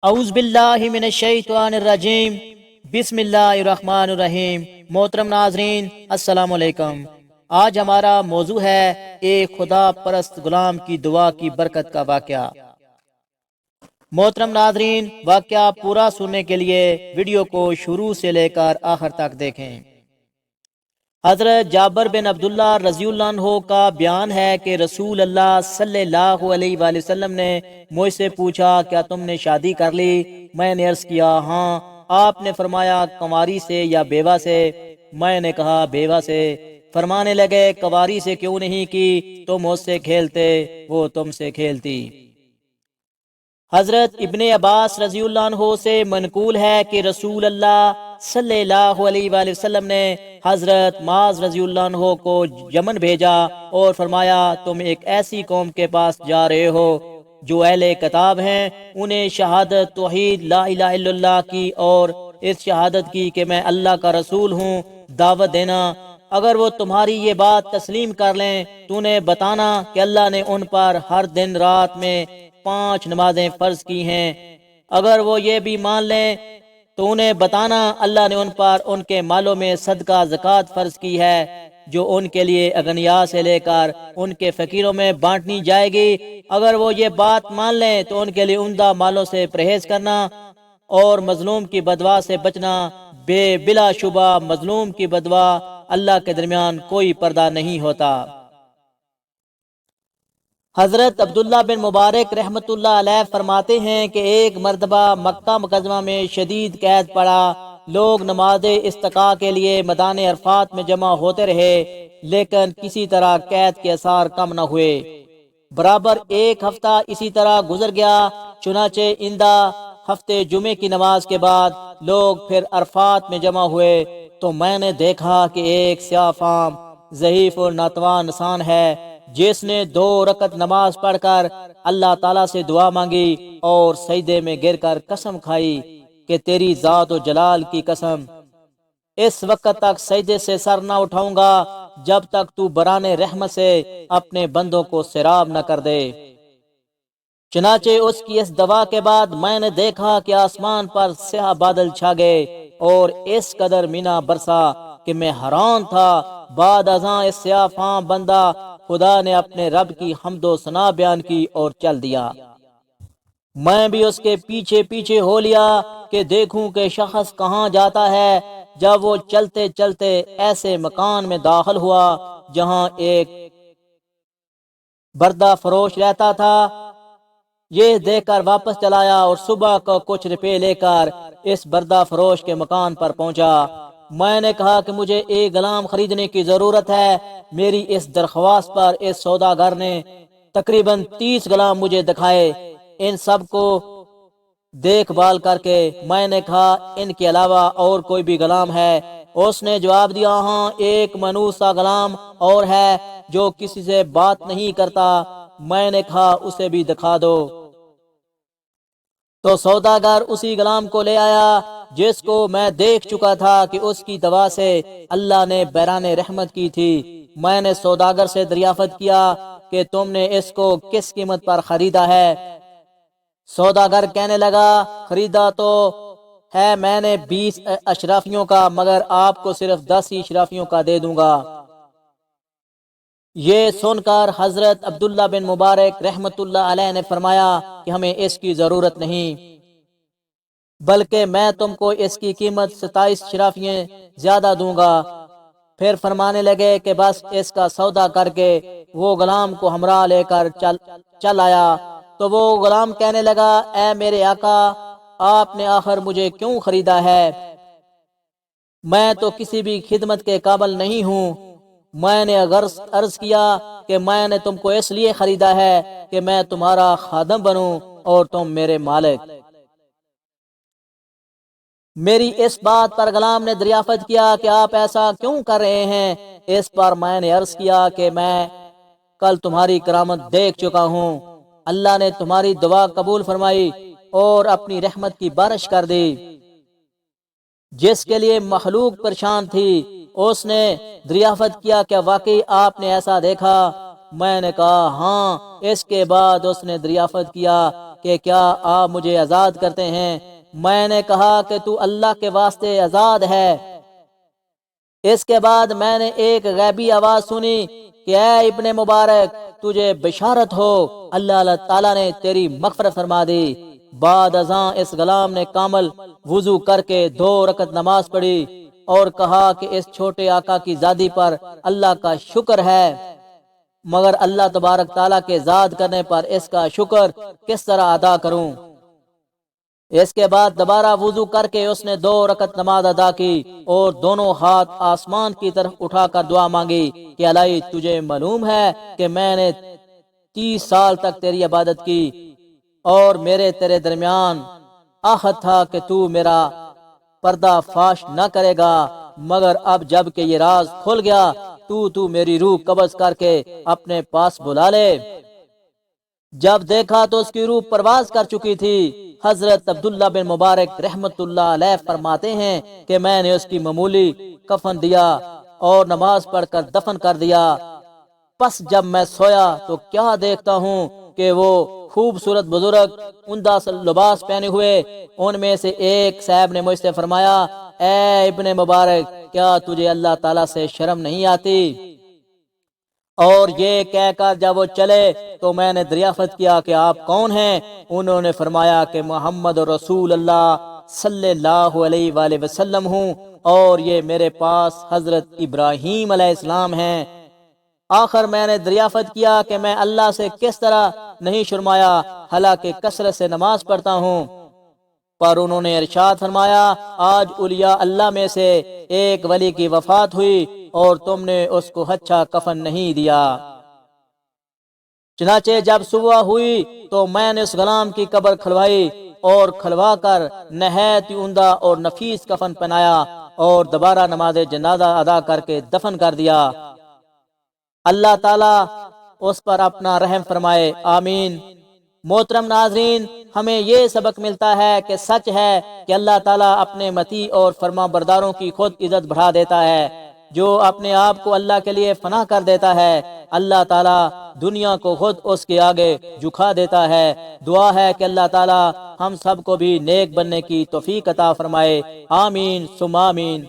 اعوذ باللہ من الشیطان الرجیم، بسم اللہ الرحمن الرحیم۔ محترم ناظرین، السلام علیکم۔ آج ہمارا موضوع ہے ایک خدا پرست غلام کی دعا کی برکت کا واقعہ۔ محترم ناظرین، واقعہ پورا سننے کے لیے ویڈیو کو شروع سے لے کر آخر تک دیکھیں۔ حضرت جابر بن عبداللہ رضی اللہ عنہ کا بیان ہے کہ رسول اللہ صلی اللہ علیہ وآلہ وسلم نے مجھ سے پوچھا، کیا تم نے شادی کر لی؟ میں نے عرض کیا، ہاں۔ آپ نے فرمایا، کنواری سے یا بیوہ سے؟ میں نے کہا، بیوہ سے۔ فرمانے لگے، کنواری سے کیوں نہیں کی؟ تم اس سے کھیلتے، وہ تم سے کھیلتی۔ حضرت ابن عباس رضی اللہ عنہ سے منقول ہے کہ رسول اللہ صلی اللہ علیہ وآلہ وسلم نے حضرت معاذ رضی اللہ عنہ کو یمن بھیجا اور فرمایا، تم ایک ایسی قوم کے پاس جا رہے ہو جو اہل کتاب ہیں، انہیں شہادت توحید لا الہ الا اللہ کی اور اس شہادت کی کہ میں اللہ کا رسول ہوں دعوت دینا۔ اگر وہ تمہاری یہ بات تسلیم کر لیں تو انہیں بتانا کہ اللہ نے ان پر ہر دن رات میں 5 نمازیں فرض کی ہیں۔ اگر وہ یہ بھی مان لیں تو انہیں بتانا اللہ نے ان پر ان کے مالوں میں صدقہ زکوٰۃ فرض کی ہے، جو ان کے لیے اغنیاء سے لے کر ان کے فقیروں میں بانٹنی جائے گی۔ اگر وہ یہ بات مان لیں تو ان کے لیے عمدہ مالوں سے پرہیز کرنا اور مظلوم کی بدوا سے بچنا۔ بلا شبہ مظلوم کی بدوا اللہ کے درمیان کوئی پردہ نہیں ہوتا۔ حضرت عبداللہ بن مبارک رحمۃ اللہ علیہ فرماتے ہیں کہ ایک مرتبہ مکہ مکرمہ میں شدید قحط پڑا۔ لوگ نماز استسقاء کے لیے میدان عرفات میں جمع ہوتے رہے، لیکن کسی طرح قحط کے اثار کم نہ ہوئے۔ برابر ایک ہفتہ اسی طرح گزر گیا۔ چنانچہ اندہ ہفتے جمعے کی نماز کے بعد لوگ پھر عرفات میں جمع ہوئے تو میں نے دیکھا کہ ایک سیاہ فام ضعیف اور ناتوان انسان ہے، جس نے 2 رکعت نماز پڑھ کر اللہ تعالیٰ سے دعا مانگی اور سجدے میں گر کر قسم کھائی کہ تیری ذات و جلال کی قسم، اس وقت تک سجدے سے سر نہ اٹھاؤں گا جب تک تو برانے رحمت سے اپنے بندوں کو سیراب نہ کر دے۔ چنانچہ اس کی اس دعا کے بعد میں نے دیکھا کہ آسمان پر سیاہ بادل چھا گئے اور اس قدر مینا برسا کہ میں حیران تھا۔ بعد ازاں اس سیاہ فام بندہ خدا نے اپنے رب کی حمد و ثنا بیان کی اور چل دیا۔ میں بھی اس کے پیچھے پیچھے ہو لیا کہ دیکھوں کہ شخص کہاں جاتا ہے۔ جب وہ چلتے چلتے ایسے مکان میں داخل ہوا جہاں ایک بردہ فروش رہتا تھا، یہ دیکھ کر واپس چلایا اور صبح کو کچھ روپے لے کر اس بردہ فروش کے مکان پر پہنچا۔ میں نے کہا کہ مجھے ایک غلام خریدنے کی ضرورت ہے۔ میری اس درخواست پر اس سوداگر نے تقریباً 30 غلام مجھے دکھائے۔ ان سب کو دیکھ بھال کر کے میں نے کہا، ان کے علاوہ اور کوئی بھی غلام ہے؟ اس نے جواب دیا، ہاں، ایک منوسا غلام اور ہے جو کسی سے بات نہیں کرتا۔ میں نے کہا، اسے بھی دکھا دو۔ تو سوداگر اسی غلام کو لے آیا جس کو میں دیکھ چکا تھا کہ اس کی دعا سے اللہ نے بیران رحمت کی تھی۔ میں نے سوداگر سے دریافت کیا کہ تم نے اس کو کس قیمت پر خریدا ہے؟ سوداگر کہنے لگا، خریدا تو ہے میں نے 20 اشرافیوں کا، مگر آپ کو صرف 10 ہی اشرافیوں کا دے دوں گا۔ یہ سن کر حضرت عبداللہ بن مبارک رحمت اللہ علیہ نے فرمایا کہ ہمیں اس کی ضرورت نہیں، بلکہ میں تم کو اس کی قیمت 27 اشرافیاں زیادہ دوں گا۔ پھر فرمانے لگے کہ بس اس کا سودا کر کے وہ غلام کو ہمراہ لے کر چل آیا۔ تو وہ غلام کہنے لگا، اے میرے آقا، آپ نے آخر مجھے کیوں خریدا ہے؟ میں تو کسی بھی خدمت کے قابل نہیں ہوں۔ میں نے عرض کیا کہ میں نے تم کو اس لیے خریدا ہے کہ میں تمہارا خادم بنوں اور تم میرے مالک۔ میری اس بات پر غلام نے دریافت کیا کہ آپ ایسا کیوں کر رہے ہیں؟ اس پر میں نے عرض کیا کہ میں کل تمہاری کرامت دیکھ چکا ہوں۔ اللہ نے تمہاری دعا قبول فرمائی اور اپنی رحمت کی بارش کر دی۔ جس کے لیے مخلوق پریشان تھی، اس نے دریافت کیا کہ واقعی آپ نے ایسا دیکھا؟ میں نے کہا ہاں۔ اس کے بعد اس نے دریافت کیا کہ کیا آپ مجھے آزاد کرتے ہیں؟ میں نے کہا کہ تو اللہ کے واسطے آزاد ہے۔ اس کے بعد میں نے ایک غیبی آواز سنی کہ اے ابن مبارک، تجھے بشارت ہو، اللہ تعالیٰ نے تیری مغفرت فرما دی۔ بعد ازاں اس غلام نے کامل وضو کر کے 2 رکعت نماز پڑھی اور کہا کہ اس چھوٹے آقا کی زادی پر اللہ کا شکر ہے، مگر اللہ تبارک تعالیٰ کے زاد کرنے پر اس کا شکر کس طرح ادا کروں؟ اس کے بعد دوبارہ وضو کر کے اس نے 2 رکعت نماز ادا کی اور دونوں ہاتھ آسمان کی طرف اٹھا کر دعا مانگی کہ الہی، تجھے معلوم ہے کہ میں نے 30 سال تک تیری عبادت کی اور میرے تیرے درمیان عہد تھا کہ تو میرا پردہ فاش نہ کرے گا، مگر اب جب کہ یہ راز کھل گیا تو میری روح قبض کر کے اپنے پاس بلا لے۔ جب دیکھا تو اس کی روح پرواز کر چکی تھی۔ حضرت عبداللہ بن مبارک رحمت اللہ علیہ فرماتے ہیں کہ میں نے اس کی معمولی کفن دیا اور نماز پڑھ کر دفن کر دیا۔ پس جب میں سویا تو کیا دیکھتا ہوں کہ وہ خوبصورت بزرگ عمدہ لباس پہنے ہوئے ان میں سے ایک صاحب نے مجھ سے فرمایا، اے ابن مبارک، کیا تجھے اللہ تعالیٰ سے شرم نہیں آتی؟ اور یہ کہہ کر جب وہ چلے تو میں نے دریافت کیا کہ آپ کون ہیں؟ انہوں نے فرمایا کہ محمد رسول اللہ صلی اللہ علیہ وآلہ وسلم ہوں، اور یہ میرے پاس حضرت ابراہیم علیہ السلام ہیں۔ آخر میں نے دریافت کیا کہ میں اللہ سے کس طرح نہیں شرمایا، حالانکہ کثرت سے نماز پڑھتا ہوں؟ پر انہوں نے ارشاد فرمایا، آج اولیاء اللہ میں سے ایک ولی کی وفات ہوئی اور تم نے اس کو اچھا کفن نہیں دیا۔ چنانچہ جب صبح ہوئی تو میں نے اس غلام کی قبر کھلوائی اور کھلوا کر نہایت عمدہ اور نفیس کفن پہنایا اور دوبارہ نماز جنازہ ادا کر کے دفن کر دیا۔ اللہ تعالیٰ اس پر اپنا رحم فرمائے، آمین۔ محترم ناظرین، ہمیں یہ سبق ملتا ہے کہ سچ ہے کہ اللہ تعالیٰ اپنے مطیع اور فرما برداروں کی خود عزت بڑھا دیتا ہے۔ جو اپنے آپ کو اللہ کے لیے فنا کر دیتا ہے، اللہ تعالیٰ دنیا کو خود اس کے آگے جھکا دیتا ہے۔ دعا ہے کہ اللہ تعالیٰ ہم سب کو بھی نیک بننے کی توفیق عطا فرمائے، آمین ثم آمین۔